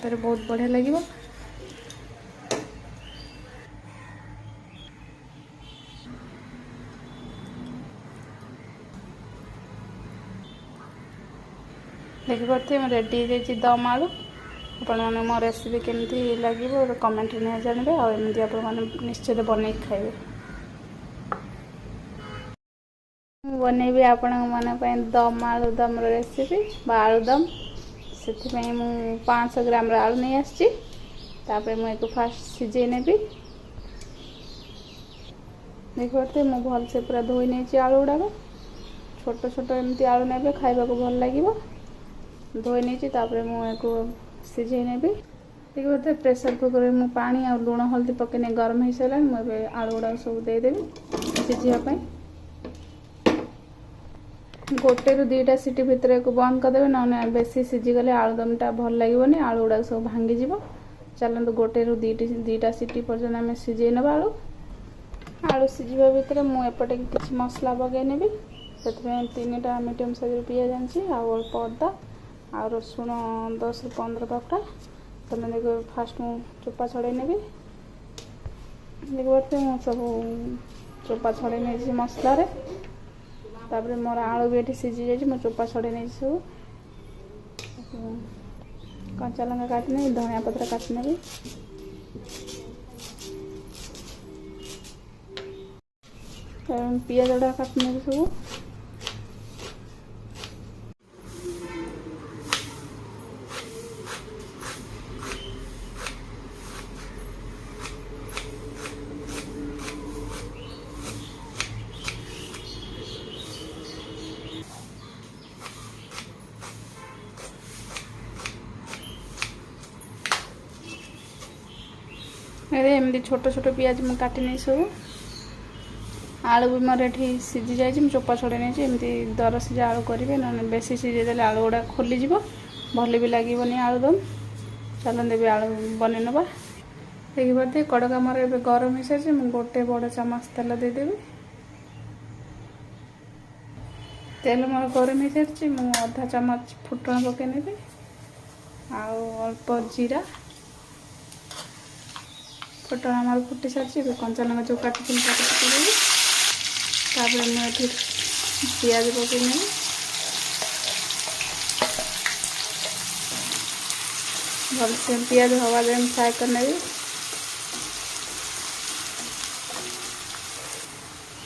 भात बहुत बढ़िया लगे। देखिपे मैं रेडी दम आलू। आपण मैंने मो रेसिपी केमती लगे कमेंट नहीं जानवे आमती आप निश्चित बन खाइबे। बनैबी आपण मन दम आलू दम रेसिपी आलूदम से 500 ग्राम आलू नहीं आसपर मुझे फास्ट सीझे ने देखते मुझे भलसे पूरा धोई नहीं आलू गुड़ाक छोट छोट एमती आलू ने खाइबा को भल लगे धोई नहीं मुझे सीझे ने देखते प्रेसर कुकर में मुझे पानी और लुण हल्दी पकईने गरम हो सारा मुझे आलू गुड़ाक सब देदेवी सीझापी गोटे रु 2टा सीटी भितर को बंद करदे ना बेसी सीझीगले आलूदमटा भल लगे आलू गुड़ाक सब भांगी चलते गोटे रु 2टा सीटी पर्यटन आम सीझे ना आलू आलू सीझा भितर मुझे किसी मसला पकईने से 3टा मीडियम साइज पियाज आनी अल्प अदा आ रसुण 10 ରୁ 15 पापड़ा तो देखो फास्ट मु चोपा छड़े ने देखते मुझे सब चोपा छड़े नहीं मसला तापर मोर आलू भी ये सीझी जाए मैं चोपा छड़े नहीं सब कंचा लंका काटने धनिया पत्र काटने पियाज गुड़ा काटने सब एमती छोट छोट पियाज मुझे काटी नहीं सब आलू भी मोर ये सीझी जाए चोपा छड़े नहीं एमती दर सीझा आलू करेंगे ना बेसी सीझे आलू गुड़ा खोलीज भल भी लगे आलूदम चलते भी आलू बन ना देखिए कड़का मोर ए गरम हो सारी मुझे गोटे बड़ चामच तेल देदेवी तेल मोर गरम हो सारी मुझे अधा चामच फुटण पकईने अल्प जीरा फुटण आम फुटी सारी कंचा लंका जो काटी पकईदेवी मुझे पियाज पकईने भलसे पियाज हवा जाए फ्राए करने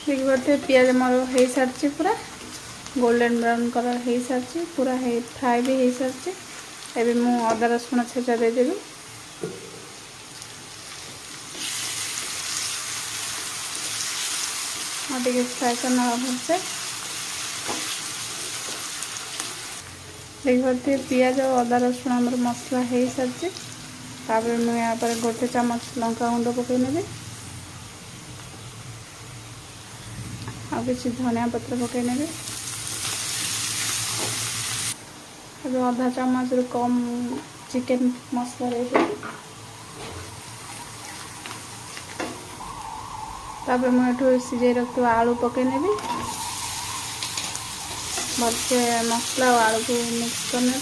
देखिए पियाज मोर हो सारी पूरा गोल्डन ब्राउन कलर हो सारी पूरा फ्राए भी हो सारी एबे मु अदा रसुण छेचा देदेवी टे फ्राए करना भलसे देखिए पियाज और अदा रसुण आम मसला हो सारी मुझे यहाँ पर गोटे चामच लंका गुंड पकईने आ किसी धनिया पत्र पकईने अधा चामच रु कम चिकेन मसला तापर मुझे सीझे रखी आलू पकईने भलसे मसला और आलू को मिक्स करने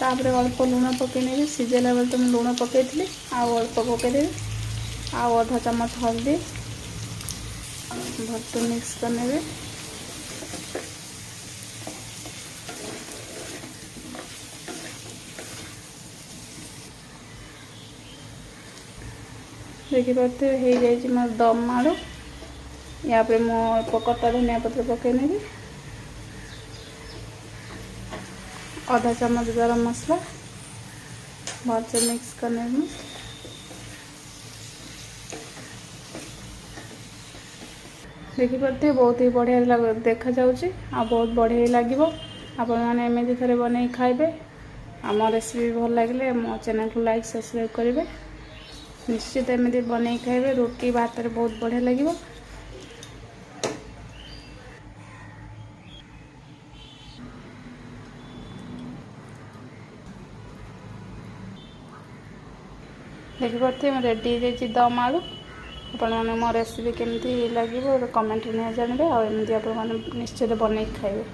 तापर अल्प लुण पकईने सीझेला बेले तो मुझे लुण पकई आउ अल्प पकईदेवी आउ अधा चामच हल्दी भलसे मिक्स करने देखिपे हो जाए मोर दम आलू या पे मो कटा धनिया पत्र पकईने आधा चामच गरम मसला भलसे मिक्स करने देखिपे बहुत ही बढ़िया देखा जाउची आ बहुत बढ़िया लगे आपण मैंने एमती थे बन खाइबे आम रेसिपी भल लगे मो चैनल को लाइक सब्सक्राइब करेंगे निश्चित एमती बन खाइबे रोटी भात बहुत बढ़िया लगे देखिपे मैं रेडी दम आलू आपण मैंने मो रेसिपी केमती लगे कमेंट नहीं जानवे आमती आप निश्चित बन खाइबे।